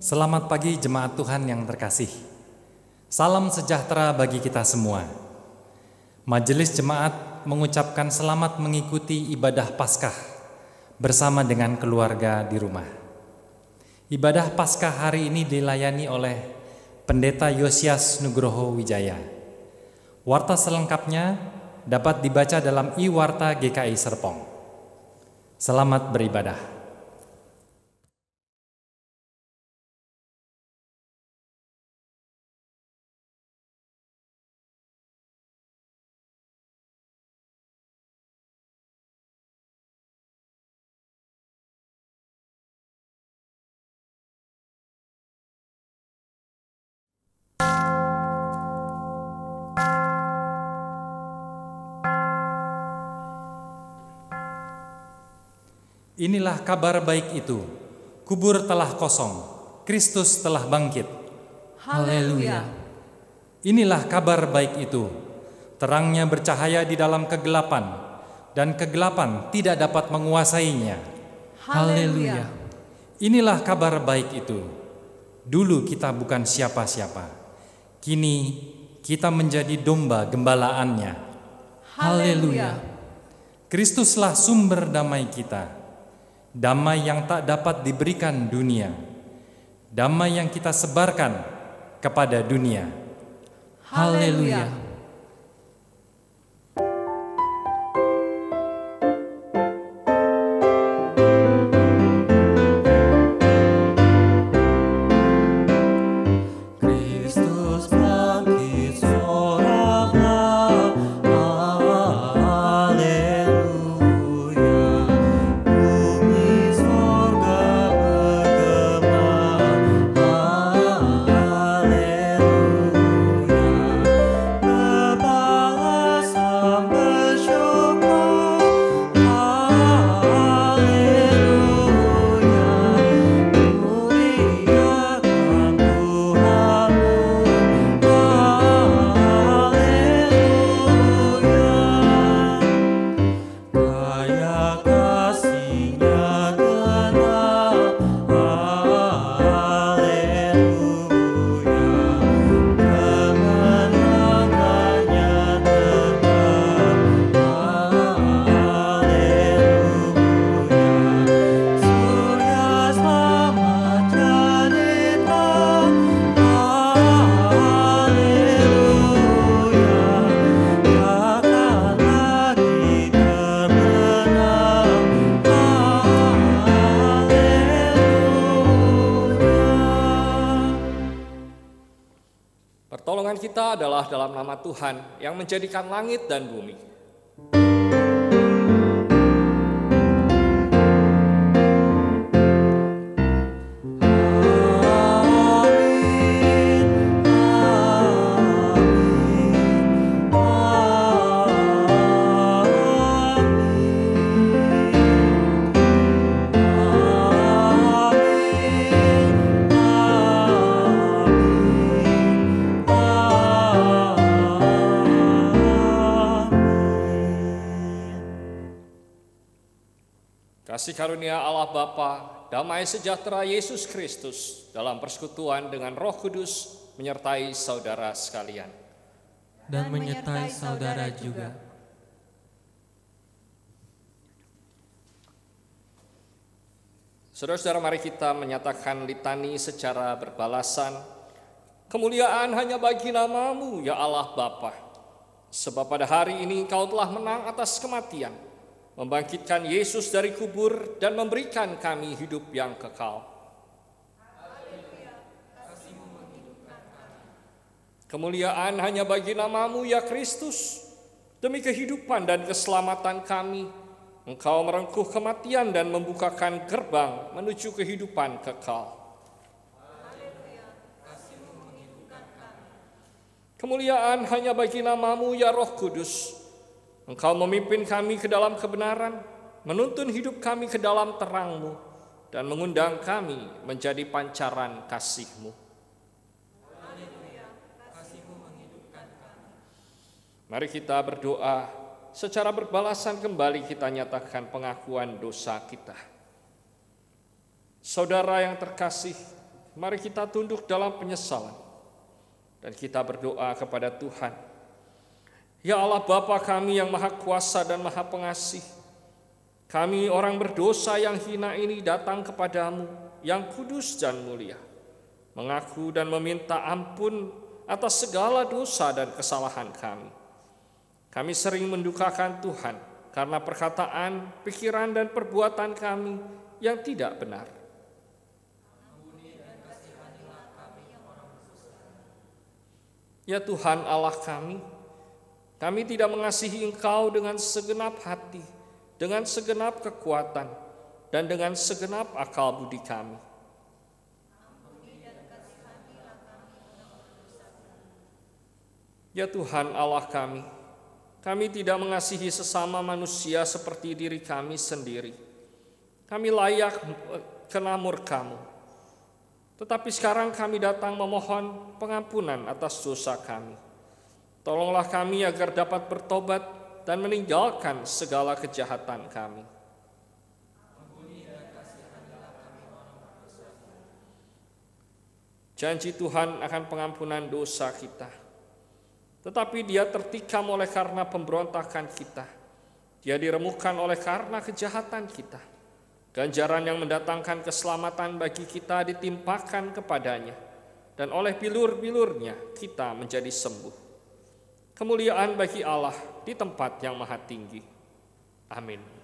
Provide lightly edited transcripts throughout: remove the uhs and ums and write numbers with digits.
Selamat pagi jemaat Tuhan yang terkasih. Salam sejahtera bagi kita semua. Majelis jemaat mengucapkan selamat mengikuti ibadah Paskah bersama dengan keluarga di rumah. Ibadah Paskah hari ini dilayani oleh Pendeta Yosias Nugroho Wijaya. Warta selengkapnya dapat dibaca dalam I-Warta GKI Serpong. Selamat beribadah. Inilah kabar baik itu, kubur telah kosong, Kristus telah bangkit. Haleluya. Inilah kabar baik itu, terangnya bercahaya di dalam kegelapan, dan kegelapan tidak dapat menguasainya. Haleluya. Inilah kabar baik itu, dulu kita bukan siapa-siapa, kini kita menjadi domba gembalaannya. Haleluya. Kristuslah sumber damai kita, damai yang tak dapat diberikan dunia, damai yang kita sebarkan kepada dunia. Haleluya. Pertolongan kita adalah dalam nama Tuhan yang menjadikan langit dan bumi. Kasih karunia Allah Bapa, damai sejahtera Yesus Kristus dalam persekutuan dengan Roh Kudus menyertai saudara sekalian. Dan menyertai saudara juga. Saudara-saudara, mari kita menyatakan litani secara berbalasan. Kemuliaan hanya bagi nama-Mu, ya Allah Bapa. Sebab pada hari ini Engkau telah menang atas kematian, membangkitkan Yesus dari kubur dan memberikan kami hidup yang kekal. Kemuliaan hanya bagi nama-Mu, ya Kristus. Demi kehidupan dan keselamatan kami, Engkau merengkuh kematian dan membukakan gerbang menuju kehidupan kekal. Kemuliaan hanya bagi nama-Mu, ya Roh Kudus. Engkau memimpin kami ke dalam kebenaran, menuntun hidup kami ke dalam terang-Mu, dan mengundang kami menjadi pancaran kasih-Mu. Mari kita berdoa, secara berbalasan kembali kita nyatakan pengakuan dosa kita. Saudara yang terkasih, Mari kita tunduk dalam penyesalan dan kita berdoa kepada Tuhan. Ya Allah Bapa kami yang Maha Kuasa dan Maha Pengasih, kami orang berdosa yang hina ini datang kepadamu yang kudus dan mulia, mengaku dan meminta ampun atas segala dosa dan kesalahan kami. Kami sering mendukakan Tuhan karena perkataan, pikiran, dan perbuatan kami yang tidak benar. Ya Tuhan Allah kami tidak mengasihi Engkau dengan segenap hati, dengan segenap kekuatan, dan dengan segenap akal budi kami. Ya Tuhan Allah kami tidak mengasihi sesama manusia seperti diri kami sendiri. Kami layak kena murka-Mu. Tetapi sekarang kami datang memohon pengampunan atas dosa kami. Tolonglah kami agar dapat bertobat dan meninggalkan segala kejahatan kami. Janji Tuhan akan pengampunan dosa kita. Tetapi Dia tertikam oleh karena pemberontakan kita. Dia diremukkan oleh karena kejahatan kita. Ganjaran yang mendatangkan keselamatan bagi kita ditimpakan kepadanya, dan oleh bilur-bilurnya kita menjadi sembuh. Kemuliaan bagi Allah di tempat yang maha tinggi. Amin.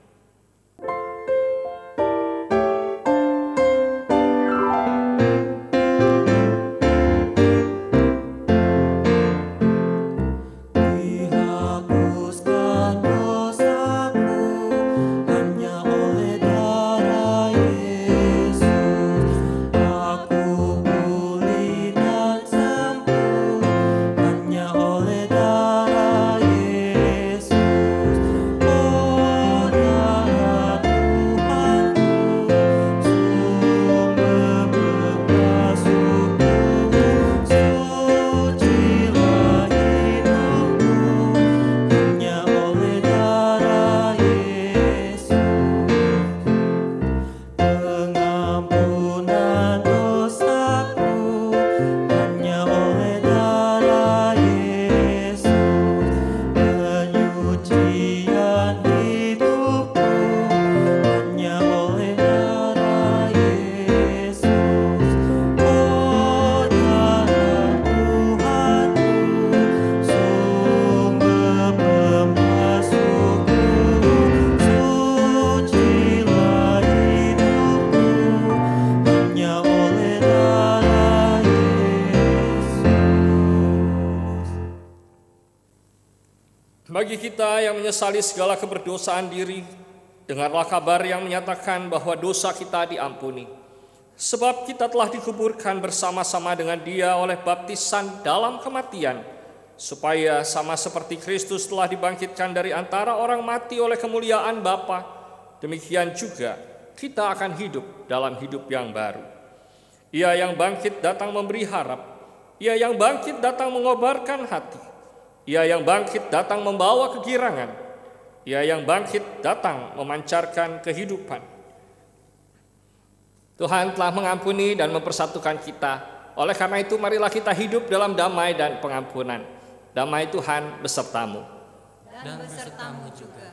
Bagi kita yang menyesali segala keberdosaan diri, dengarlah kabar yang menyatakan bahwa dosa kita diampuni. Sebab kita telah dikuburkan bersama-sama dengan Dia oleh baptisan dalam kematian, supaya sama seperti Kristus telah dibangkitkan dari antara orang mati oleh kemuliaan Bapa, demikian juga kita akan hidup dalam hidup yang baru. Ia yang bangkit datang memberi harap, Ia yang bangkit datang mengobarkan hati, Ia yang bangkit datang membawa kegirangan, Ia yang bangkit datang memancarkan kehidupan. Tuhan telah mengampuni dan mempersatukan kita. Oleh karena itu marilah kita hidup dalam damai dan pengampunan. Damai Tuhan besertamu. Dan besertamu juga.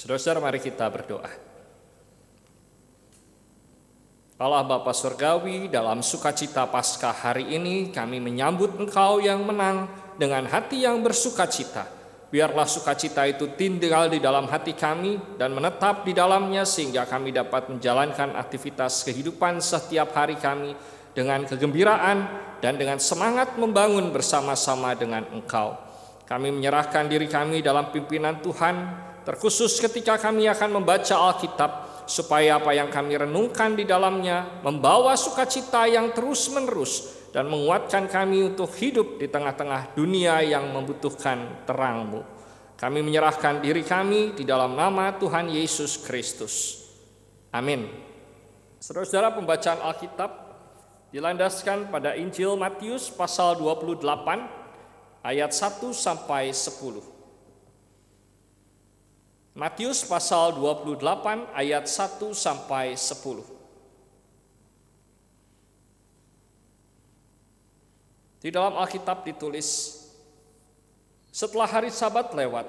Saudara-saudara, mari kita berdoa. Allah Bapa Surgawi, dalam sukacita Paskah hari ini kami menyambut Engkau yang menang dengan hati yang bersukacita. Biarlah sukacita itu tinggal di dalam hati kami dan menetap di dalamnya sehingga kami dapat menjalankan aktivitas kehidupan setiap hari kami dengan kegembiraan dan dengan semangat membangun bersama-sama dengan Engkau. Kami menyerahkan diri kami dalam pimpinan Tuhan, terkhusus ketika kami akan membaca Alkitab, supaya apa yang kami renungkan di dalamnya membawa sukacita yang terus-menerus dan menguatkan kami untuk hidup di tengah-tengah dunia yang membutuhkan terang-Mu. Kami menyerahkan diri kami di dalam nama Tuhan Yesus Kristus. Amin. Saudara-saudara, pembacaan Alkitab dilandaskan pada Injil Matius pasal 28 ayat 1 sampai 10. Matius pasal 28 ayat 1 sampai 10. Di dalam Alkitab ditulis, setelah hari Sabat lewat,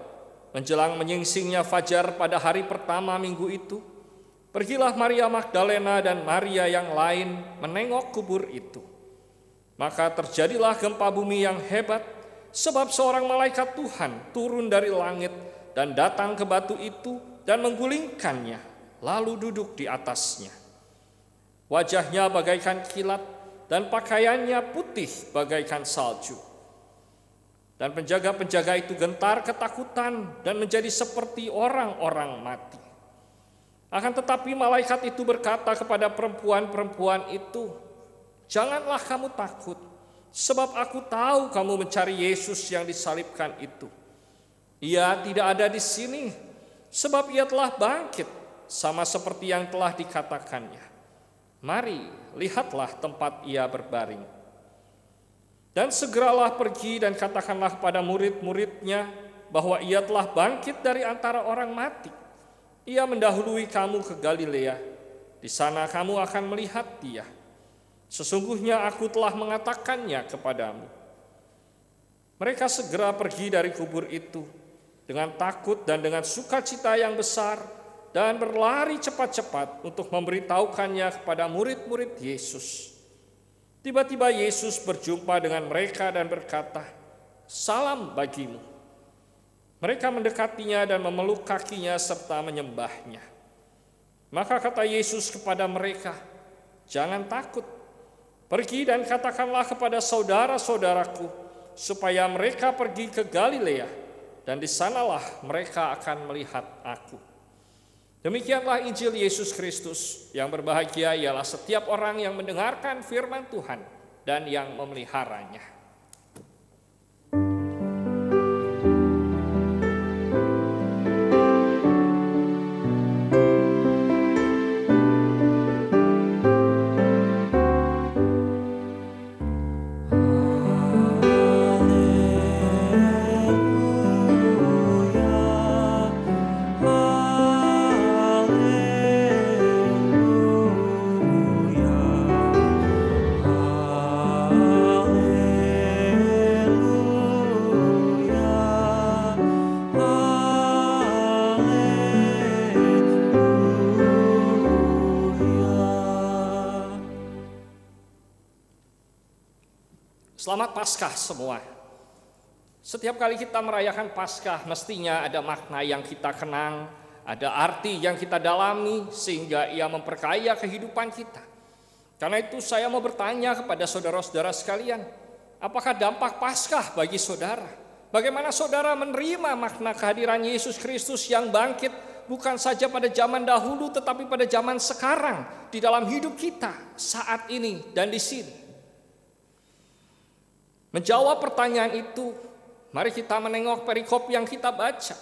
menjelang menyingsingnya fajar pada hari pertama minggu itu, pergilah Maria Magdalena dan Maria yang lain menengok kubur itu. Maka terjadilah gempa bumi yang hebat, sebab seorang malaikat Tuhan turun dari langit dan datang ke batu itu dan menggulingkannya, lalu duduk di atasnya. Wajahnya bagaikan kilat dan pakaiannya putih bagaikan salju. Dan penjaga-penjaga itu gentar ketakutan dan menjadi seperti orang-orang mati. Akan tetapi malaikat itu berkata kepada perempuan-perempuan itu, "Janganlah kamu takut, sebab aku tahu kamu mencari Yesus yang disalibkan itu. Ia tidak ada di sini, sebab ia telah bangkit, sama seperti yang telah dikatakannya. Mari, lihatlah tempat ia berbaring. Dan segeralah pergi dan katakanlah kepada murid-muridnya bahwa ia telah bangkit dari antara orang mati. Ia mendahului kamu ke Galilea. Di sana kamu akan melihat dia. Sesungguhnya aku telah mengatakannya kepadamu." Mereka segera pergi dari kubur itu dengan takut dan dengan sukacita yang besar, dan berlari cepat-cepat untuk memberitahukannya kepada murid-murid Yesus. Tiba-tiba Yesus berjumpa dengan mereka dan berkata, "Salam bagimu." Mereka mendekatinya dan memeluk kakinya serta menyembahnya. Maka kata Yesus kepada mereka, "Jangan takut. Pergi dan katakanlah kepada saudara-saudaraku supaya mereka pergi ke Galilea, dan di sanalah mereka akan melihat aku." Demikianlah Injil Yesus Kristus. Yang berbahagia ialah setiap orang yang mendengarkan firman Tuhan dan yang memeliharanya. Selamat Paskah semua. Setiap kali kita merayakan Paskah mestinya ada makna yang kita kenang, ada arti yang kita dalami sehingga ia memperkaya kehidupan kita. Karena itu saya mau bertanya kepada saudara-saudara sekalian, apakah dampak Paskah bagi saudara? Bagaimana saudara menerima makna kehadiran Yesus Kristus yang bangkit bukan saja pada zaman dahulu tetapi pada zaman sekarang di dalam hidup kita saat ini dan di sini? Menjawab pertanyaan itu, mari kita menengok perikop yang kita baca.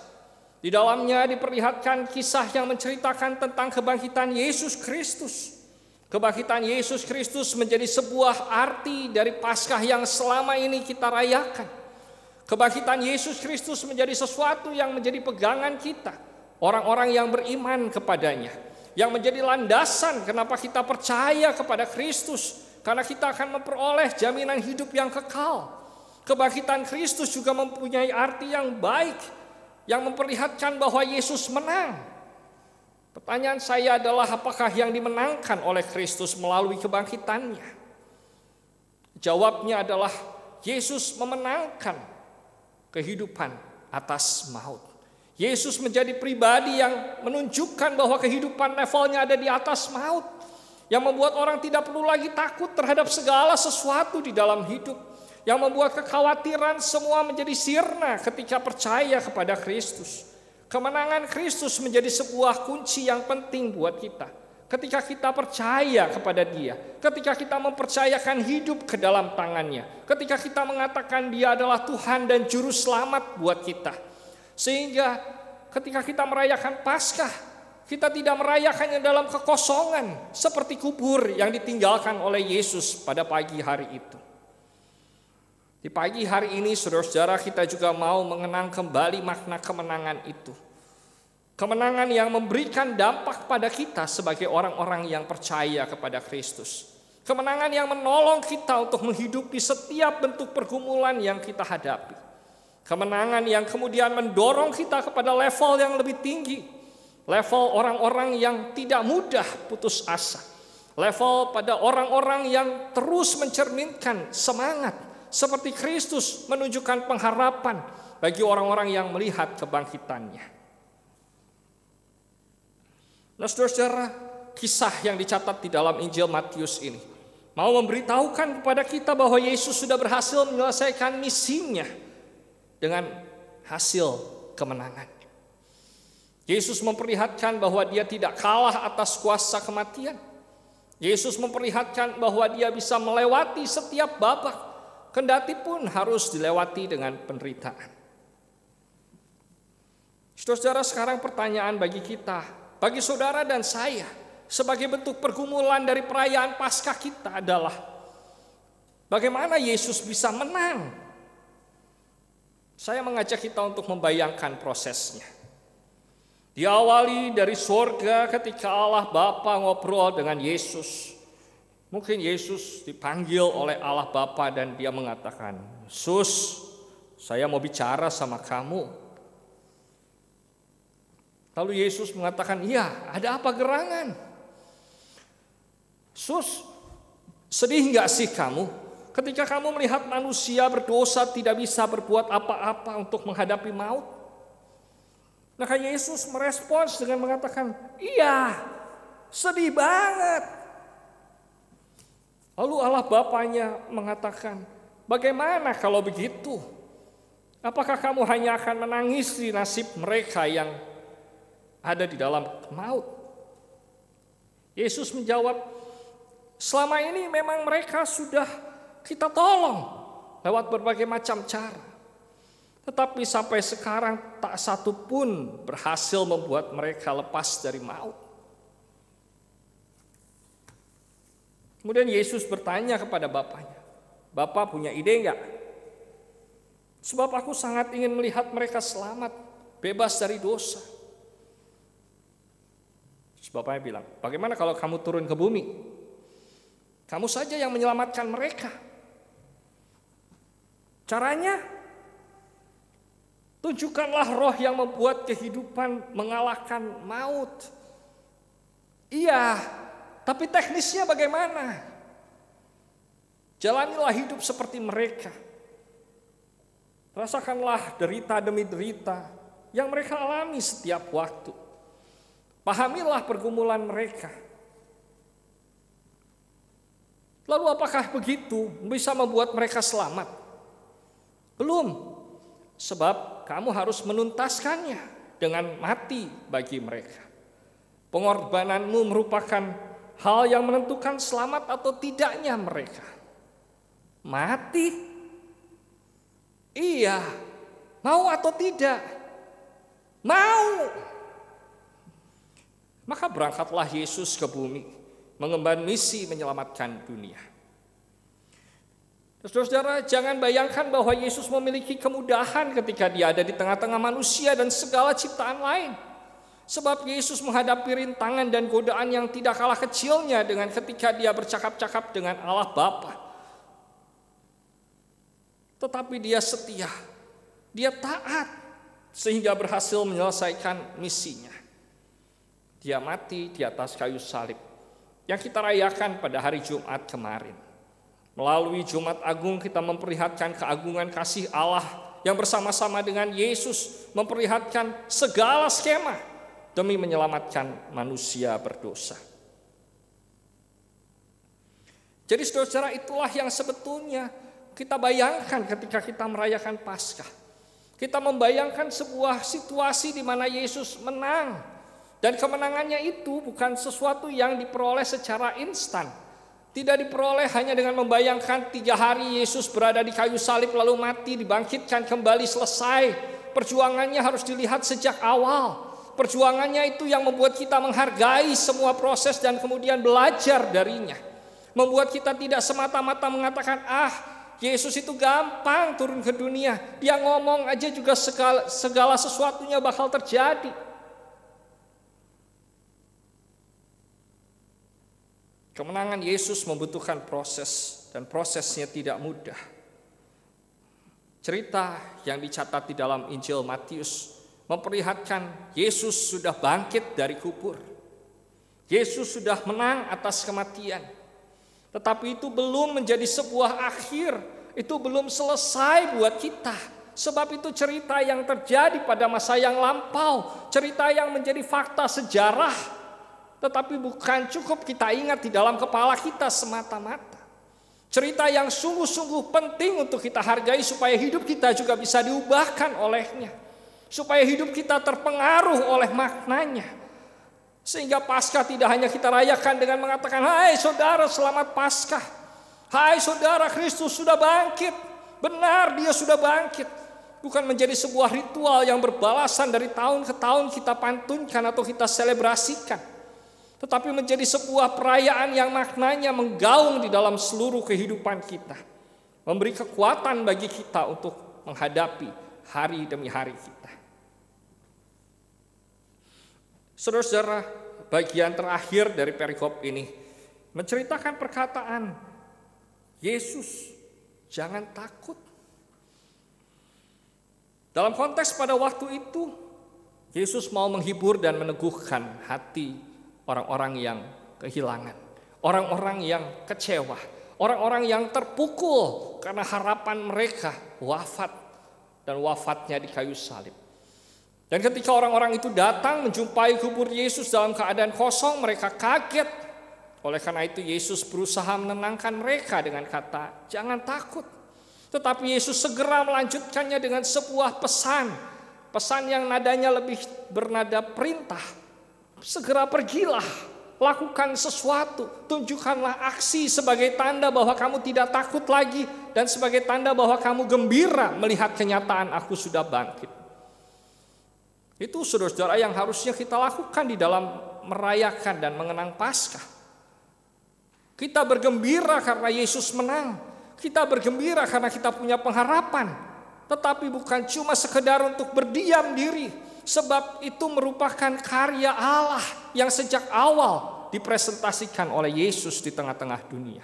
Di dalamnya diperlihatkan kisah yang menceritakan tentang kebangkitan Yesus Kristus. Kebangkitan Yesus Kristus menjadi sebuah arti dari Paskah yang selama ini kita rayakan. Kebangkitan Yesus Kristus menjadi sesuatu yang menjadi pegangan kita, orang-orang yang beriman kepadanya, yang menjadi landasan kenapa kita percaya kepada Kristus. Karena kita akan memperoleh jaminan hidup yang kekal. Kebangkitan Kristus juga mempunyai arti yang baik, yang memperlihatkan bahwa Yesus menang. Pertanyaan saya adalah apakah yang dimenangkan oleh Kristus melalui kebangkitannya? Jawabnya adalah Yesus memenangkan kehidupan atas maut. Yesus menjadi pribadi yang menunjukkan bahwa kehidupan levelnya ada di atas maut, yang membuat orang tidak perlu lagi takut terhadap segala sesuatu di dalam hidup, yang membuat kekhawatiran semua menjadi sirna ketika percaya kepada Kristus. Kemenangan Kristus menjadi sebuah kunci yang penting buat kita. Ketika kita percaya kepada Dia, ketika kita mempercayakan hidup ke dalam tangannya, ketika kita mengatakan Dia adalah Tuhan dan Juru Selamat buat kita. Sehingga ketika kita merayakan Paskah, kita tidak merayakannya dalam kekosongan seperti kubur yang ditinggalkan oleh Yesus pada pagi hari itu. Di pagi hari ini, saudara-saudara, kita juga mau mengenang kembali makna kemenangan itu. Kemenangan yang memberikan dampak pada kita sebagai orang-orang yang percaya kepada Kristus. Kemenangan yang menolong kita untuk menghidupi setiap bentuk pergumulan yang kita hadapi. Kemenangan yang kemudian mendorong kita kepada level yang lebih tinggi. Level orang-orang yang tidak mudah putus asa. Level pada orang-orang yang terus mencerminkan semangat. Seperti Kristus menunjukkan pengharapan bagi orang-orang yang melihat kebangkitannya. Nah, saudara-saudara, kisah yang dicatat di dalam Injil Matius ini mau memberitahukan kepada kita bahwa Yesus sudah berhasil menyelesaikan misinya dengan hasil kemenangan. Yesus memperlihatkan bahwa Dia tidak kalah atas kuasa kematian. Yesus memperlihatkan bahwa Dia bisa melewati setiap babak, kendati pun harus dilewati dengan penderitaan. Saudara-saudara, sekarang pertanyaan bagi kita, bagi saudara dan saya, sebagai bentuk pergumulan dari perayaan Paskah kita adalah bagaimana Yesus bisa menang? Saya mengajak kita untuk membayangkan prosesnya. Diawali dari surga ketika Allah Bapa ngobrol dengan Yesus. Mungkin Yesus dipanggil oleh Allah Bapa dan Dia mengatakan, "Sus, saya mau bicara sama kamu." Lalu Yesus mengatakan, "Iya, ada apa gerangan? Sus, sedih nggak sih kamu ketika kamu melihat manusia berdosa tidak bisa berbuat apa-apa untuk menghadapi maut?" Maka Yesus merespons dengan mengatakan, "Iya, sedih banget." Lalu Allah Bapanya mengatakan, "Bagaimana kalau begitu? Apakah kamu hanya akan menangisi nasib mereka yang ada di dalam maut?" Yesus menjawab, "Selama ini memang mereka sudah kita tolong lewat berbagai macam cara. Tetapi sampai sekarang tak satu pun berhasil membuat mereka lepas dari maut." Kemudian Yesus bertanya kepada Bapanya, "Bapa punya ide enggak? Sebab aku sangat ingin melihat mereka selamat, bebas dari dosa." Terus Bapanya bilang, "Bagaimana kalau kamu turun ke bumi? Kamu saja yang menyelamatkan mereka. Caranya, tunjukkanlah roh yang membuat kehidupan mengalahkan maut." "Iya, tapi teknisnya bagaimana?" "Jalanilah hidup seperti mereka. Rasakanlah derita demi derita yang mereka alami setiap waktu. Pahamilah pergumulan mereka." Lalu apakah begitu bisa membuat mereka selamat? Belum, sebab kamu harus menuntaskannya dengan mati bagi mereka. Pengorbananmu merupakan hal yang menentukan selamat atau tidaknya mereka. Mati? Iya. Mau atau tidak? Mau. Maka berangkatlah Yesus ke bumi, mengemban misi menyelamatkan dunia. Saudara-saudara, jangan bayangkan bahwa Yesus memiliki kemudahan ketika Dia ada di tengah-tengah manusia dan segala ciptaan lain. Sebab Yesus menghadapi rintangan dan godaan yang tidak kalah kecilnya dengan ketika Dia bercakap-cakap dengan Allah Bapa. Tetapi Dia setia, Dia taat, sehingga berhasil menyelesaikan misinya. Dia mati di atas kayu salib yang kita rayakan pada hari Jumat kemarin. Melalui Jumat Agung kita memperlihatkan keagungan kasih Allah yang bersama-sama dengan Yesus memperlihatkan segala skema demi menyelamatkan manusia berdosa. Jadi saudara-saudara, itulah yang sebetulnya kita bayangkan ketika kita merayakan Paskah. Kita membayangkan sebuah situasi di mana Yesus menang. Dan kemenangannya itu bukan sesuatu yang diperoleh secara instan. Tidak diperoleh hanya dengan membayangkan 3 hari Yesus berada di kayu salib lalu mati, dibangkitkan kembali, selesai. Perjuangannya harus dilihat sejak awal. Perjuangannya itu yang membuat kita menghargai semua proses dan kemudian belajar darinya. Membuat kita tidak semata-mata mengatakan, Yesus itu gampang turun ke dunia. Dia ngomong aja juga segala sesuatunya bakal terjadi. Kemenangan Yesus membutuhkan proses dan prosesnya tidak mudah. Cerita yang dicatat di dalam Injil Matius memperlihatkan Yesus sudah bangkit dari kubur. Yesus sudah menang atas kematian. Tetapi itu belum menjadi sebuah akhir. Itu belum selesai buat kita. Sebab itu cerita yang terjadi pada masa yang lampau. Cerita yang menjadi fakta sejarah. Tetapi bukan cukup kita ingat di dalam kepala kita semata-mata. Cerita yang sungguh-sungguh penting untuk kita hargai supaya hidup kita juga bisa diubahkan olehnya. Supaya hidup kita terpengaruh oleh maknanya. Sehingga Paskah tidak hanya kita rayakan dengan mengatakan, hai saudara selamat Paskah. Hai saudara, Kristus sudah bangkit. Benar, dia sudah bangkit. Bukan menjadi sebuah ritual yang berbalasan dari tahun ke tahun kita pantunkan atau kita selebrasikan. Tetapi menjadi sebuah perayaan yang maknanya menggaung di dalam seluruh kehidupan kita. Memberi kekuatan bagi kita untuk menghadapi hari demi hari kita. Saudara-saudara, bagian terakhir dari perikop ini menceritakan perkataan Yesus, jangan takut. Dalam konteks pada waktu itu, Yesus mau menghibur dan meneguhkan hati orang-orang yang kehilangan, orang-orang yang kecewa, orang-orang yang terpukul karena harapan mereka wafat dan wafatnya di kayu salib. Dan ketika orang-orang itu datang menjumpai kubur Yesus dalam keadaan kosong, mereka kaget. Oleh karena itu Yesus berusaha menenangkan mereka dengan kata, jangan takut. Tetapi Yesus segera melanjutkannya dengan sebuah pesan. Pesan yang nadanya lebih bernada perintah. Segera pergilah, lakukan sesuatu, tunjukkanlah aksi sebagai tanda bahwa kamu tidak takut lagi dan sebagai tanda bahwa kamu gembira melihat kenyataan aku sudah bangkit. Itu saudara-saudara yang harusnya kita lakukan di dalam merayakan dan mengenang Paskah. Kita bergembira karena Yesus menang. Kita bergembira karena kita punya pengharapan. Tetapi bukan cuma sekedar untuk berdiam diri. Sebab itu merupakan karya Allah yang sejak awal dipresentasikan oleh Yesus di tengah-tengah dunia.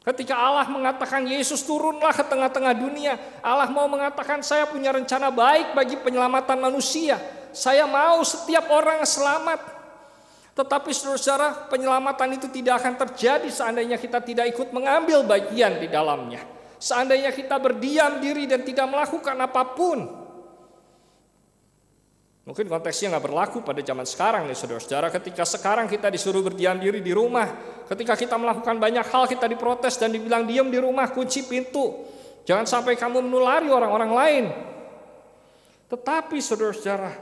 Ketika Allah mengatakan Yesus turunlah ke tengah-tengah dunia, Allah mau mengatakan saya punya rencana baik bagi penyelamatan manusia. Saya mau setiap orang selamat. Tetapi saudara-saudara, penyelamatan itu tidak akan terjadi seandainya kita tidak ikut mengambil bagian di dalamnya. Seandainya kita berdiam diri dan tidak melakukan apapun. Mungkin konteksnya nggak berlaku pada zaman sekarang nih saudara-saudara. Ketika sekarang kita disuruh berdiam diri di rumah. Ketika kita melakukan banyak hal kita diprotes dan dibilang diam di rumah, kunci pintu. Jangan sampai kamu menulari orang-orang lain. Tetapi saudara-saudara,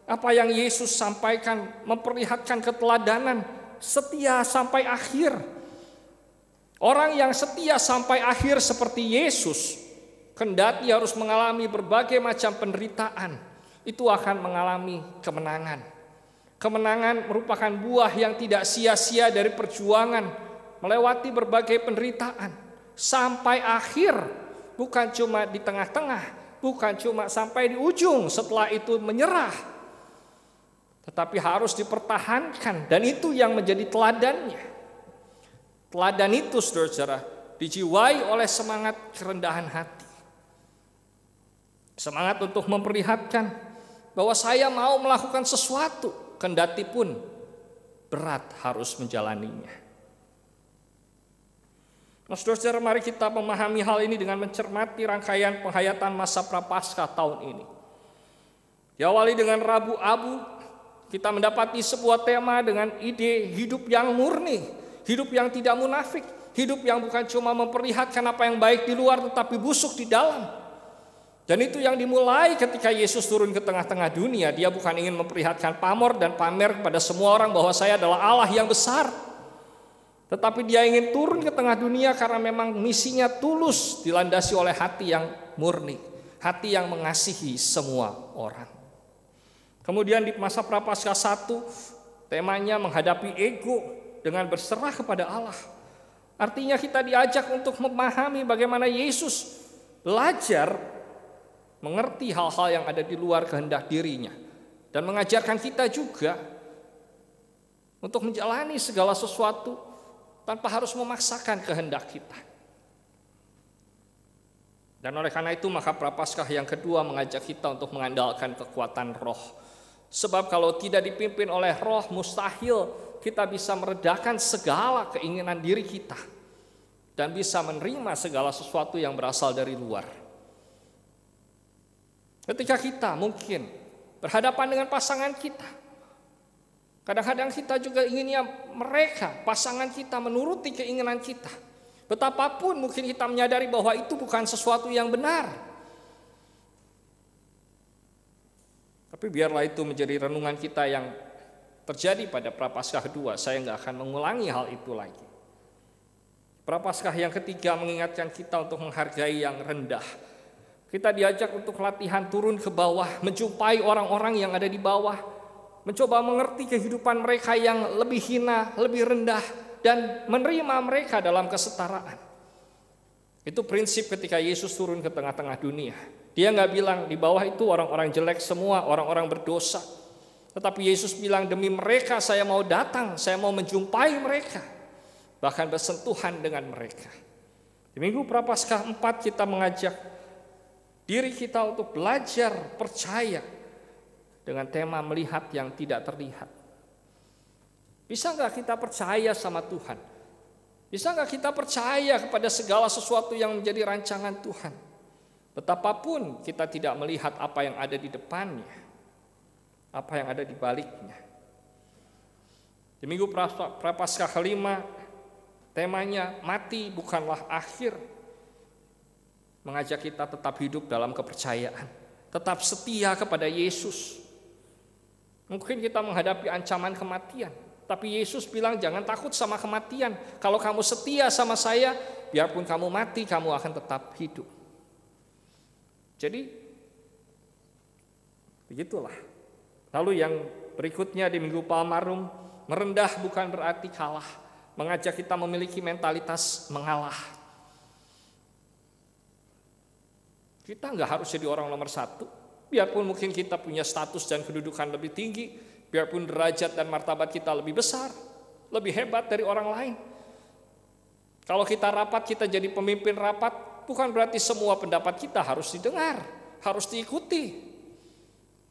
apa yang Yesus sampaikan memperlihatkan keteladanan setia sampai akhir. Orang yang setia sampai akhir seperti Yesus, kendati harus mengalami berbagai macam penderitaan, itu akan mengalami kemenangan. Kemenangan merupakan buah yang tidak sia-sia dari perjuangan melewati berbagai penderitaan sampai akhir, bukan cuma di tengah-tengah, bukan cuma sampai di ujung setelah itu menyerah, tetapi harus dipertahankan. Dan itu yang menjadi teladannya. Teladan itu saudara-saudara dijiwai oleh semangat kerendahan hati, semangat untuk memperlihatkan bahwa saya mau melakukan sesuatu kendati pun berat harus menjalaninya. Nah, saudara-saudara, mari kita memahami hal ini dengan mencermati rangkaian penghayatan masa Prapaskah tahun ini. Diawali dengan Rabu Abu, kita mendapati sebuah tema dengan ide hidup yang murni, hidup yang tidak munafik, hidup yang bukan cuma memperlihatkan apa yang baik di luar tetapi busuk di dalam. Dan itu yang dimulai ketika Yesus turun ke tengah-tengah dunia. Dia bukan ingin memperlihatkan pamor dan pamer kepada semua orang bahwa saya adalah Allah yang besar. Tetapi dia ingin turun ke tengah dunia karena memang misinya tulus, dilandasi oleh hati yang murni, hati yang mengasihi semua orang. Kemudian di masa Prapaskah 1, temanya menghadapi ego dengan berserah kepada Allah. Artinya kita diajak untuk memahami bagaimana Yesus belajar mengerti hal-hal yang ada di luar kehendak dirinya. Dan mengajarkan kita juga untuk menjalani segala sesuatu tanpa harus memaksakan kehendak kita. Dan oleh karena itu maka Prapaskah yang kedua mengajak kita untuk mengandalkan kekuatan roh. Sebab kalau tidak dipimpin oleh roh, mustahil kita bisa meredakan segala keinginan diri kita dan bisa menerima segala sesuatu yang berasal dari luar. Ketika kita mungkin berhadapan dengan pasangan kita, kadang-kadang kita juga inginnya mereka, pasangan kita menuruti keinginan kita. Betapapun mungkin kita menyadari bahwa itu bukan sesuatu yang benar. Tapi biarlah itu menjadi renungan kita yang terjadi pada Prapaskah kedua. Saya nggak akan mengulangi hal itu lagi. Prapaskah yang ketiga mengingatkan kita untuk menghargai yang rendah. Kita diajak untuk latihan turun ke bawah, menjumpai orang-orang yang ada di bawah, mencoba mengerti kehidupan mereka yang lebih hina, lebih rendah, dan menerima mereka dalam kesetaraan. Itu prinsip ketika Yesus turun ke tengah-tengah dunia. Dia nggak bilang di bawah itu orang-orang jelek semua, orang-orang berdosa. Tetapi Yesus bilang demi mereka saya mau datang, saya mau menjumpai mereka, bahkan bersentuhan dengan mereka. Di Minggu Prapaskah 4 kita mengajak diri kita untuk belajar percaya dengan tema melihat yang tidak terlihat. Bisa nggak kita percaya sama Tuhan? Bisa nggak kita percaya kepada segala sesuatu yang menjadi rancangan Tuhan? Betapapun kita tidak melihat apa yang ada di depannya, apa yang ada di baliknya. Di Minggu Prapaskah kelima, temanya mati bukanlah akhir. Mengajak kita tetap hidup dalam kepercayaan, tetap setia kepada Yesus. Mungkin kita menghadapi ancaman kematian, tapi Yesus bilang jangan takut sama kematian. Kalau kamu setia sama saya, biarpun kamu mati, kamu akan tetap hidup. Jadi, begitulah. Lalu yang berikutnya di Minggu Palmarum, merendah bukan berarti kalah. Mengajak kita memiliki mentalitas mengalah. Kita nggak harus jadi orang nomor satu. Biarpun mungkin kita punya status dan kedudukan lebih tinggi, biarpun derajat dan martabat kita lebih besar, lebih hebat dari orang lain. Kalau kita rapat, kita jadi pemimpin rapat, bukan berarti semua pendapat kita harus didengar, harus diikuti.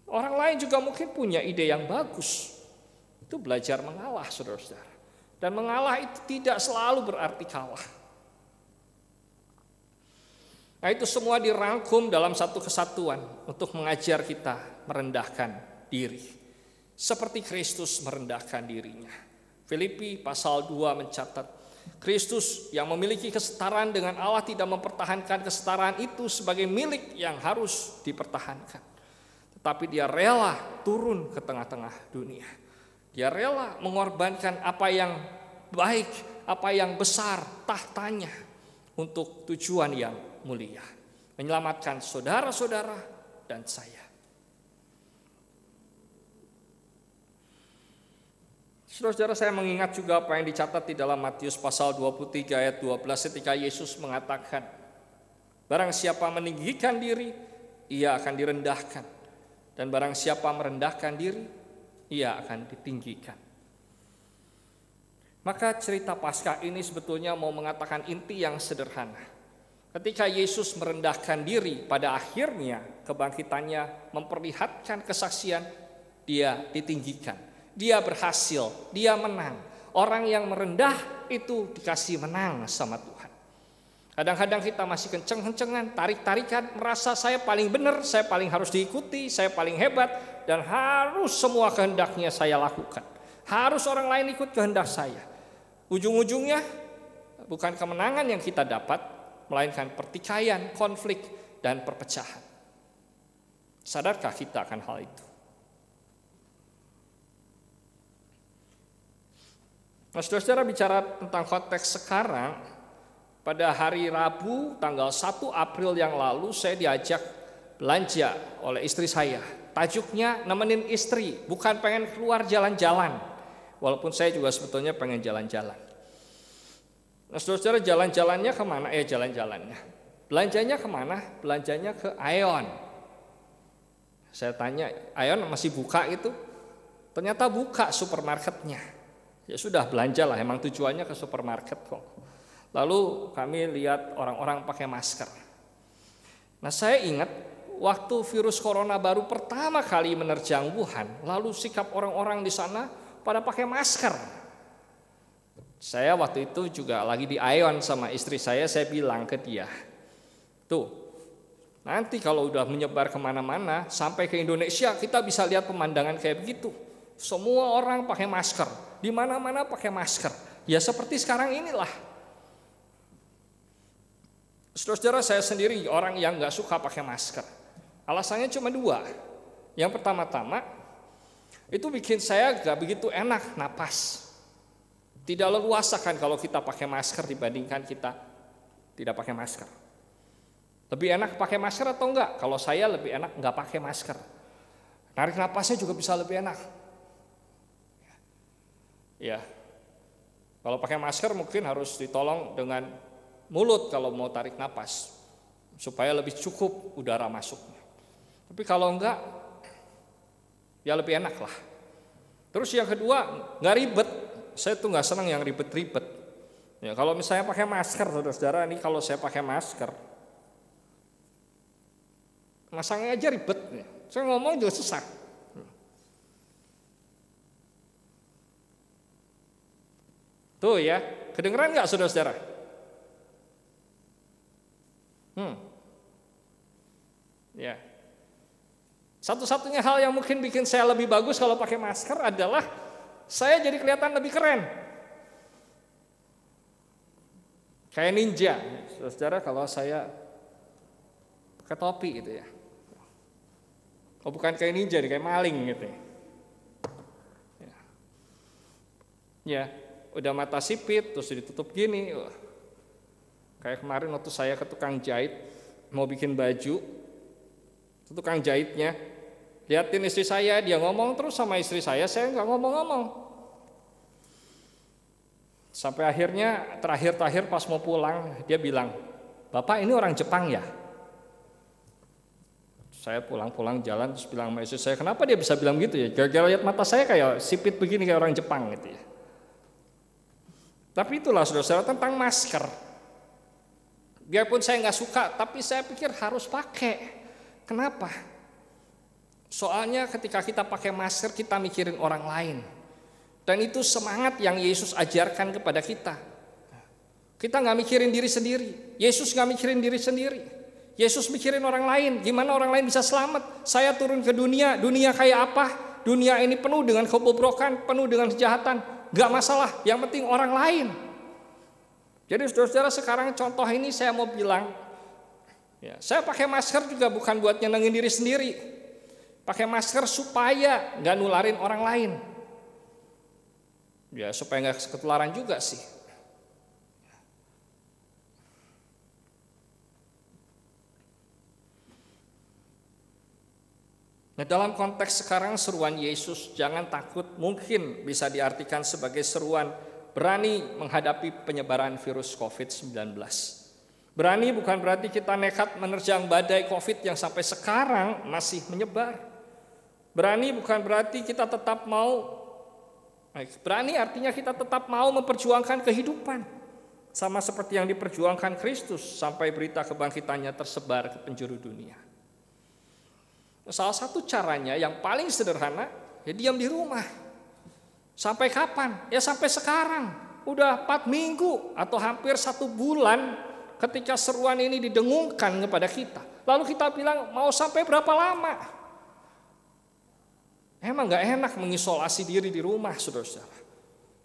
Orang lain juga mungkin punya ide yang bagus. Itu belajar mengalah, saudara-saudara. Dan mengalah itu tidak selalu berarti kalah. Nah, itu semua dirangkum dalam satu kesatuan untuk mengajar kita merendahkan diri. Seperti Kristus merendahkan dirinya. Filipi pasal 2 mencatat, Kristus yang memiliki kesetaraan dengan Allah tidak mempertahankan kesetaraan itu sebagai milik yang harus dipertahankan. Tetapi dia rela turun ke tengah-tengah dunia. Dia rela mengorbankan apa yang baik, apa yang besar, tahtanya untuk tujuan yang mulia, menyelamatkan saudara-saudara dan saya. Saudara-saudara, saya mengingat juga apa yang dicatat di dalam Matius pasal 23 ayat 12 ketika Yesus mengatakan, barang siapa meninggikan diri, ia akan direndahkan, dan barang siapa merendahkan diri, ia akan ditinggikan. Maka cerita Paskah ini sebetulnya mau mengatakan inti yang sederhana. Ketika Yesus merendahkan diri, pada akhirnya kebangkitannya memperlihatkan kesaksian, dia ditinggikan. dia berhasil, dia menang. Orang yang merendah itu dikasih menang sama Tuhan. Kadang-kadang kita masih kenceng-kencengan, tarik-tarikan, merasa saya paling benar, saya paling harus diikuti, saya paling hebat, dan harus semua kehendaknya saya lakukan. Harus orang lain ikut kehendak saya. Ujung-ujungnya bukan kemenangan yang kita dapat, melainkan pertikaian, konflik, dan perpecahan. Sadarkah kita akan hal itu? Nah, saudara-saudara, bicara tentang konteks sekarang, pada hari Rabu tanggal 1 April yang lalu saya diajak belanja oleh istri saya. Tajuknya nemenin istri, bukan pengen keluar jalan-jalan. Walaupun saya juga sebetulnya pengen jalan-jalan. Nah, saudara-saudara, jalan-jalannya kemana? Jalan-jalannya. Belanjanya kemana? Belanjanya ke Aeon. Saya tanya, Aeon masih buka itu? Ternyata buka supermarketnya. Ya sudah, belanjalah, emang tujuannya ke supermarket kok. Lalu kami lihat orang-orang pakai masker. Nah, saya ingat waktu virus corona baru pertama kali menerjang Wuhan, lalu sikap orang-orang di sana pada pakai masker. Saya waktu itu juga lagi di Aeon sama istri saya bilang ke dia, tuh, nanti kalau udah menyebar kemana-mana, sampai ke Indonesia kita bisa lihat pemandangan kayak begitu. Semua orang pakai masker, di mana-mana pakai masker. Ya seperti sekarang inilah. Saudara-saudara, saya sendiri orang yang gak suka pakai masker. Alasannya cuma 2. Yang pertama-tama, itu bikin saya gak begitu enak napas. Tidak leluasa kan kalau kita pakai masker dibandingkan kita tidak pakai masker. Lebih enak pakai masker atau enggak? Kalau saya lebih enak enggak pakai masker. Narik napasnya juga bisa lebih enak. Ya, kalau pakai masker mungkin harus ditolong dengan mulut kalau mau tarik napas, supaya lebih cukup udara masuknya. Tapi kalau enggak, ya lebih enak lah. Terus yang kedua, enggak ribet. Saya tuh enggak senang yang ribet-ribet. Ya, kalau misalnya pakai masker, saudara-saudara, ini kalau saya pakai masker, masangnya aja ribet. Saya ngomong juga susah. Tuh ya, kedengeran nggak saudara-saudara? Ya. Satu-satunya hal yang mungkin bikin saya lebih bagus kalau pakai masker adalah saya jadi kelihatan lebih keren. Kayak ninja. Saudara, kalau saya pakai topi gitu ya. Oh, bukan kayak ninja, kayak maling gitu ya. Ya. Udah mata sipit, terus ditutup gini. Kayak kemarin waktu saya ke tukang jahit, mau bikin baju, tukang jahitnya liatin istri saya, dia ngomong terus sama istri saya nggak ngomong-ngomong. Sampai akhirnya, terakhir pas mau pulang, dia bilang, "Bapak ini orang Jepang ya?" Saya pulang jalan, terus bilang sama istri saya, "Kenapa dia bisa bilang gitu ya? Gara-gara lihat mata saya kayak sipit begini, kayak orang Jepang gitu ya." Tapi itulah saudara-saudara tentang masker. Biarpun saya nggak suka, tapi saya pikir harus pakai. Kenapa? Soalnya ketika kita pakai masker, kita mikirin orang lain. Dan itu semangat yang Yesus ajarkan kepada kita. Kita nggak mikirin diri sendiri. Yesus nggak mikirin diri sendiri. Yesus mikirin orang lain. Gimana orang lain bisa selamat? Saya turun ke dunia kayak apa? Dunia ini penuh dengan kebobrokan, penuh dengan kejahatan. Gak masalah, yang penting orang lain. Jadi saudara-saudara, sekarang contoh ini saya mau bilang, ya, saya pakai masker juga bukan buat nyenengin diri sendiri. Pakai masker supaya gak nularin orang lain. Ya, supaya gak ketularan juga sih. Nah, dalam konteks sekarang seruan Yesus jangan takut mungkin bisa diartikan sebagai seruan berani menghadapi penyebaran virus COVID-19. Berani bukan berarti kita nekat menerjang badai COVID yang sampai sekarang masih menyebar. Berani bukan berarti kita tetap mau, berani artinya kita tetap mau memperjuangkan kehidupan. Sama seperti yang diperjuangkan Kristus sampai berita kebangkitannya tersebar ke penjuru dunia. Salah satu caranya yang paling sederhana, ya diam di rumah. Sampai kapan? Ya sampai sekarang. Udah 4 minggu atau hampir 1 bulan ketika seruan ini didengungkan kepada kita. Lalu kita bilang mau sampai berapa lama? Emang gak enak mengisolasi diri di rumah, saudara-saudara.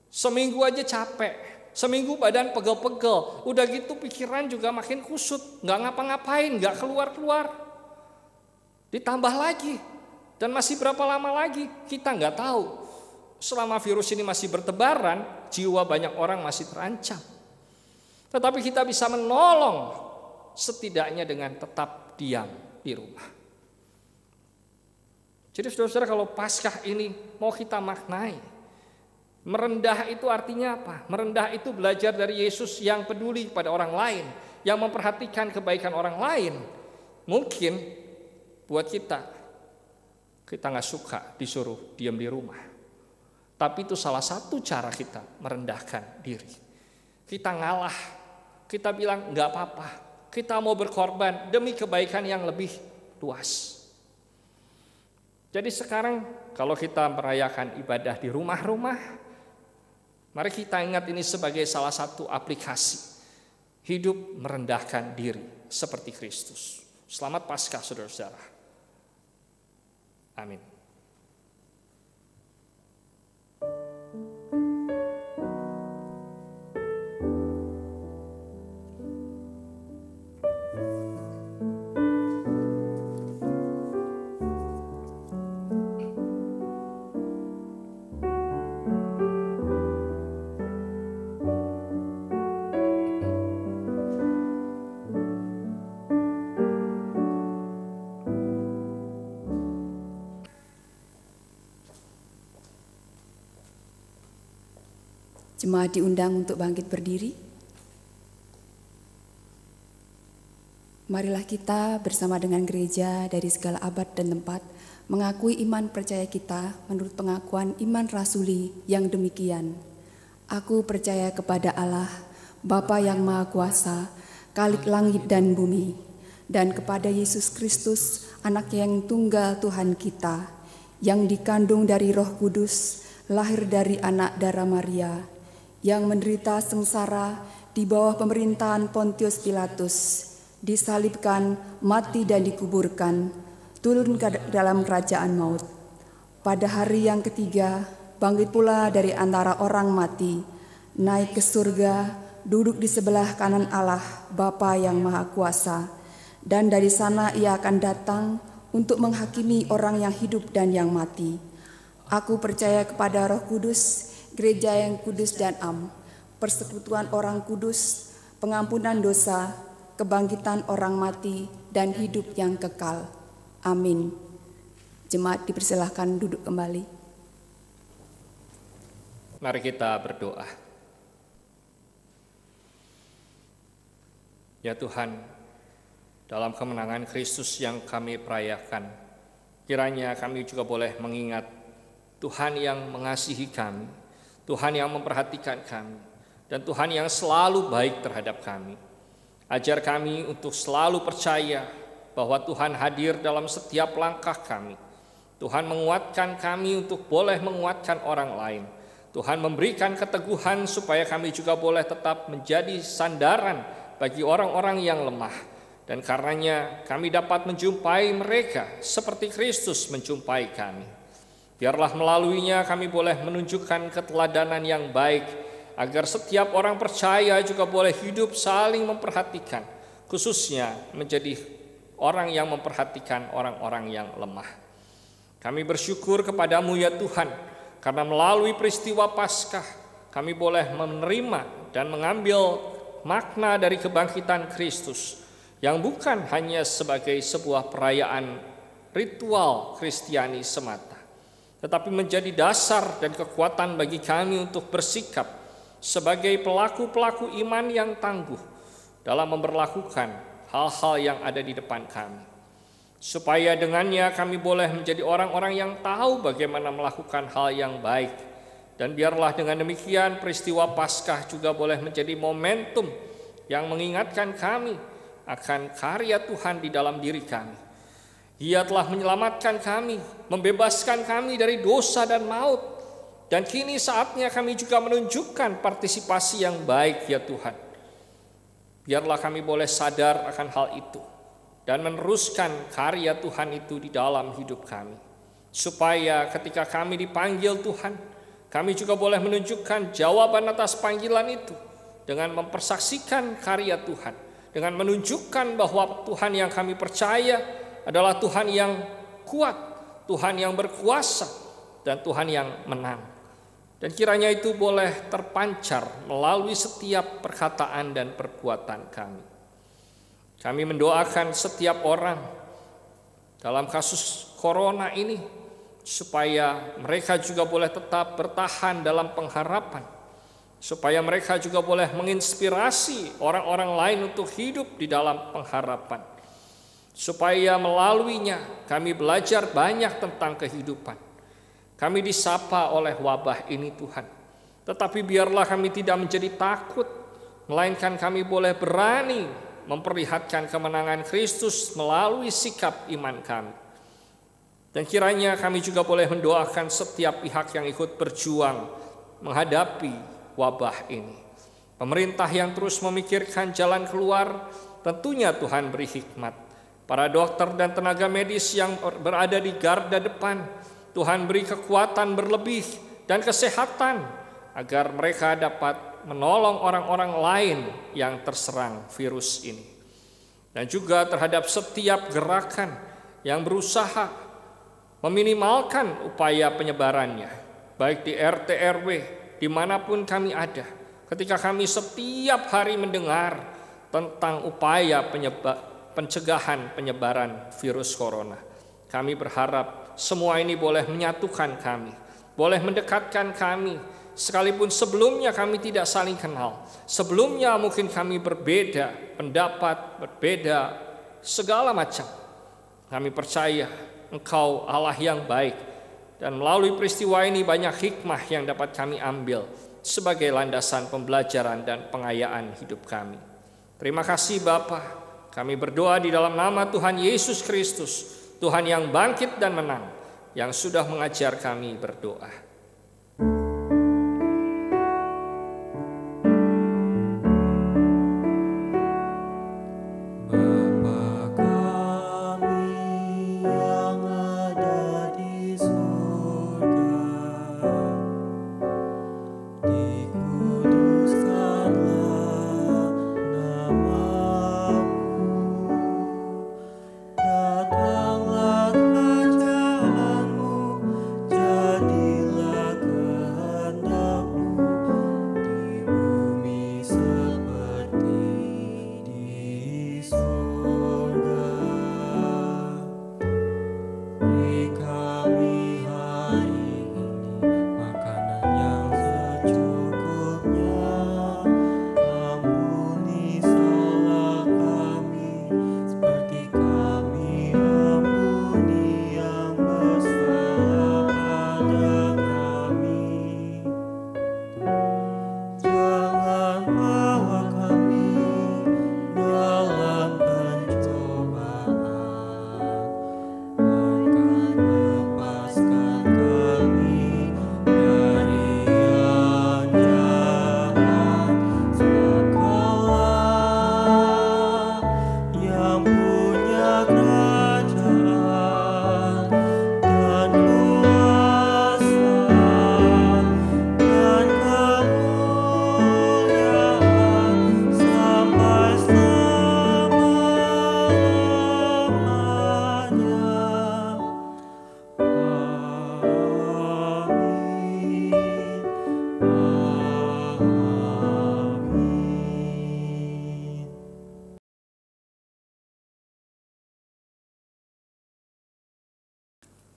Seminggu aja capek. Seminggu badan pegel-pegel. Udah gitu pikiran juga makin kusut. Gak ngapa-ngapain, gak keluar-keluar. Ditambah lagi. Dan masih berapa lama lagi? Kita gak tahu. Selama virus ini masih bertebaran, jiwa banyak orang masih terancam. Tetapi kita bisa menolong setidaknya dengan tetap diam di rumah. Jadi saudara-saudara, kalau Paskah ini mau kita maknai, merendah itu artinya apa? Merendah itu belajar dari Yesus yang peduli pada orang lain, yang memperhatikan kebaikan orang lain. Mungkin buat kita gak suka disuruh diam di rumah. Tapi itu salah satu cara kita merendahkan diri. Kita ngalah, kita bilang gak apa-apa, kita mau berkorban demi kebaikan yang lebih luas. Jadi sekarang kalau kita merayakan ibadah di rumah-rumah, mari kita ingat ini sebagai salah satu aplikasi hidup merendahkan diri seperti Kristus. Selamat Paskah saudara-saudara. Amin. Jemaat diundang untuk bangkit berdiri. Marilah kita bersama dengan gereja dari segala abad dan tempat mengakui iman percaya kita menurut pengakuan iman rasuli yang demikian. Aku percaya kepada Allah, Bapa yang Maha Kuasa, Khalik langit dan bumi, dan kepada Yesus Kristus, Anak yang tunggal Tuhan kita, yang dikandung dari Roh Kudus, lahir dari anak darah Maria, yang menderita sengsara di bawah pemerintahan Pontius Pilatus, disalibkan, mati dan dikuburkan, turun ke dalam kerajaan maut. Pada hari yang ketiga, bangkit pula dari antara orang mati, naik ke surga, duduk di sebelah kanan Allah, Bapa yang Maha Kuasa, dan dari sana ia akan datang untuk menghakimi orang yang hidup dan yang mati. Aku percaya kepada Roh Kudus, gereja yang kudus dan am, persekutuan orang kudus, pengampunan dosa, kebangkitan orang mati, dan hidup yang kekal. Amin. Jemaat dipersilahkan duduk kembali. Mari kita berdoa. Ya Tuhan, dalam kemenangan Kristus yang kami perayakan, kiranya kami juga boleh mengingat Tuhan yang mengasihi kami, Tuhan yang memperhatikan kami, dan Tuhan yang selalu baik terhadap kami. Ajar kami untuk selalu percaya bahwa Tuhan hadir dalam setiap langkah kami. Tuhan menguatkan kami untuk boleh menguatkan orang lain. Tuhan memberikan keteguhan supaya kami juga boleh tetap menjadi sandaran bagi orang-orang yang lemah. Dan karenanya kami dapat menjumpai mereka seperti Kristus menjumpai kami. Biarlah melaluinya kami boleh menunjukkan keteladanan yang baik, agar setiap orang percaya juga boleh hidup saling memperhatikan, khususnya menjadi orang yang memperhatikan orang-orang yang lemah. Kami bersyukur kepadamu ya Tuhan, karena melalui peristiwa Paskah kami boleh menerima dan mengambil makna dari kebangkitan Kristus, yang bukan hanya sebagai sebuah perayaan ritual Kristiani semata, tetapi menjadi dasar dan kekuatan bagi kami untuk bersikap sebagai pelaku-pelaku iman yang tangguh dalam memperlakukan hal-hal yang ada di depan kami. Supaya dengannya kami boleh menjadi orang-orang yang tahu bagaimana melakukan hal yang baik. Dan biarlah dengan demikian peristiwa Paskah juga boleh menjadi momentum yang mengingatkan kami akan karya Tuhan di dalam diri kami. Ia telah menyelamatkan kami, membebaskan kami dari dosa dan maut, Dan kini saatnya kami juga menunjukkan partisipasi yang baik ya Tuhan. Biarlah kami boleh sadar akan hal itu dan meneruskan karya Tuhan itu di dalam hidup kami. Supaya ketika kami dipanggil Tuhan, kami juga boleh menunjukkan jawaban atas panggilan itu dengan mempersaksikan karya Tuhan, dengan menunjukkan bahwa Tuhan yang kami percaya adalah Tuhan yang kuat, Tuhan yang berkuasa, dan Tuhan yang menang. Dan kiranya itu boleh terpancar melalui setiap perkataan dan perbuatan kami. Kami mendoakan setiap orang dalam kasus corona ini, supaya mereka juga boleh tetap bertahan dalam pengharapan, supaya mereka juga boleh menginspirasi orang-orang lain untuk hidup di dalam pengharapan, supaya melaluinya kami belajar banyak tentang kehidupan. Kami disapa oleh wabah ini Tuhan, tetapi biarlah kami tidak menjadi takut, melainkan kami boleh berani memperlihatkan kemenangan Kristus melalui sikap iman kami. Dan kiranya kami juga boleh mendoakan setiap pihak yang ikut berjuang menghadapi wabah ini. Pemerintah yang terus memikirkan jalan keluar, tentunya Tuhan beri hikmat. Para dokter dan tenaga medis yang berada di garda depan, Tuhan beri kekuatan berlebih dan kesehatan agar mereka dapat menolong orang-orang lain yang terserang virus ini. Dan juga terhadap setiap gerakan yang berusaha meminimalkan upaya penyebarannya, baik di RT RW dimanapun kami ada. Ketika kami setiap hari mendengar tentang upaya pencegahan penyebaran virus corona, kami berharap semua ini boleh menyatukan kami, boleh mendekatkan kami, sekalipun sebelumnya kami tidak saling kenal, sebelumnya mungkin kami berbeda pendapat, berbeda segala macam. Kami percaya Engkau Allah yang baik, dan melalui peristiwa ini banyak hikmah yang dapat kami ambil sebagai landasan pembelajaran dan pengayaan hidup kami. Terima kasih Bapa, kami berdoa di dalam nama Tuhan Yesus Kristus, Tuhan yang bangkit dan menang, yang sudah mengajar kami berdoa.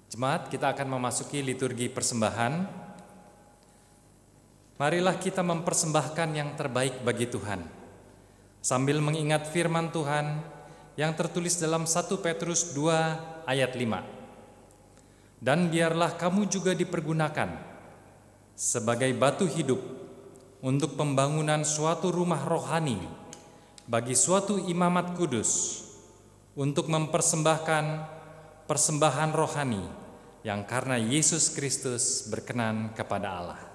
Jemaat, kita akan memasuki liturgi persembahan. Marilah kita mempersembahkan yang terbaik bagi Tuhan, sambil mengingat firman Tuhan yang tertulis dalam 1 Petrus 2 ayat 5. Dan biarlah kamu juga dipergunakan sebagai batu hidup untuk pembangunan suatu rumah rohani bagi suatu imamat kudus, untuk mempersembahkan persembahan rohani yang karena Yesus Kristus berkenan kepada Allah.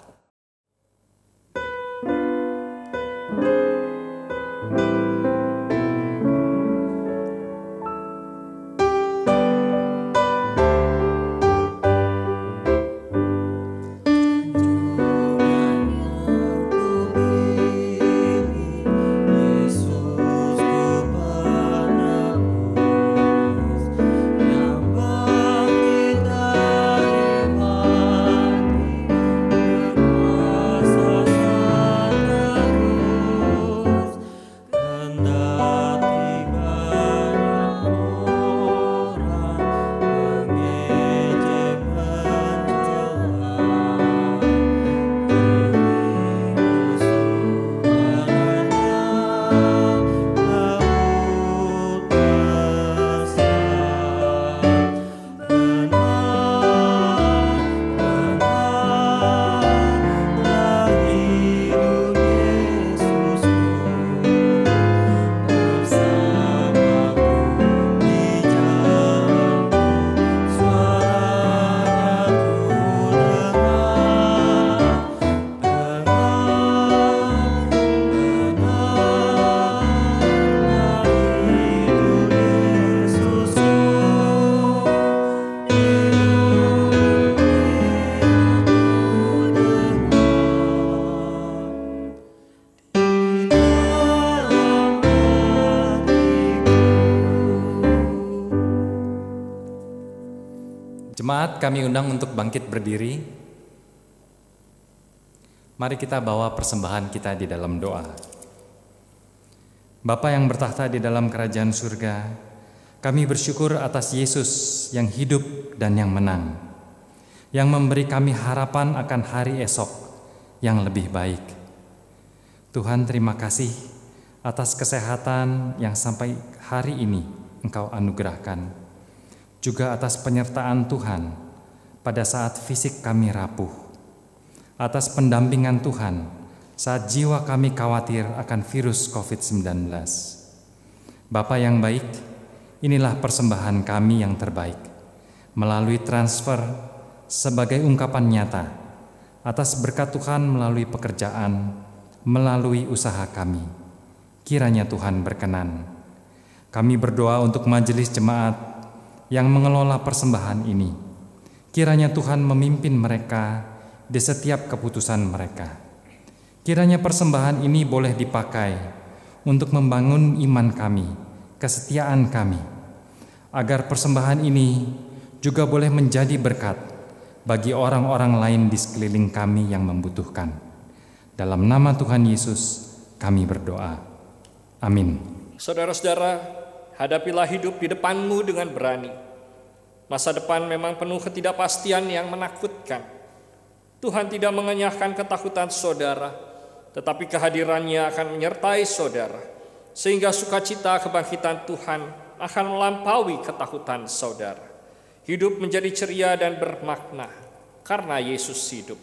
Jemaat, kami undang untuk bangkit berdiri. Mari kita bawa persembahan kita di dalam doa. Bapa yang bertahta di dalam kerajaan surga, kami bersyukur atas Yesus yang hidup dan yang menang, yang memberi kami harapan akan hari esok yang lebih baik. Tuhan, terima kasih atas kesehatan yang sampai hari ini Engkau anugerahkan, juga atas penyertaan Tuhan pada saat fisik kami rapuh, atas pendampingan Tuhan saat jiwa kami khawatir akan virus COVID-19. Bapa yang baik, inilah persembahan kami yang terbaik, melalui transfer sebagai ungkapan nyata atas berkat Tuhan melalui pekerjaan, melalui usaha kami. Kiranya Tuhan berkenan. Kami berdoa untuk majelis jemaat yang mengelola persembahan ini. Kiranya Tuhan memimpin mereka di setiap keputusan mereka. Kiranya persembahan ini boleh dipakai untuk membangun iman kami, kesetiaan kami, agar persembahan ini juga boleh menjadi berkat bagi orang-orang lain di sekeliling kami yang membutuhkan. Dalam nama Tuhan Yesus kami berdoa. Amin. Saudara-saudara, hadapilah hidup di depanmu dengan berani. Masa depan memang penuh ketidakpastian yang menakutkan. Tuhan tidak mengenyahkan ketakutan saudara, tetapi kehadirannya akan menyertai saudara, sehingga sukacita kebangkitan Tuhan akan melampaui ketakutan saudara. Hidup menjadi ceria dan bermakna karena Yesus hidup.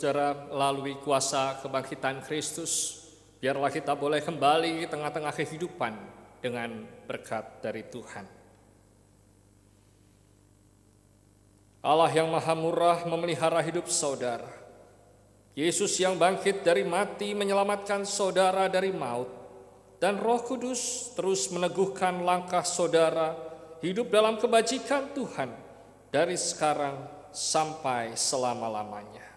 saudara-saudara, melalui kuasa kebangkitan Kristus, biarlah kita boleh kembali di tengah-tengah kehidupan dengan berkat dari Tuhan. Allah yang Maha Murah memelihara hidup saudara. Yesus yang bangkit dari mati menyelamatkan saudara dari maut. Dan Roh Kudus terus meneguhkan langkah saudara hidup dalam kebajikan Tuhan dari sekarang sampai selama-lamanya.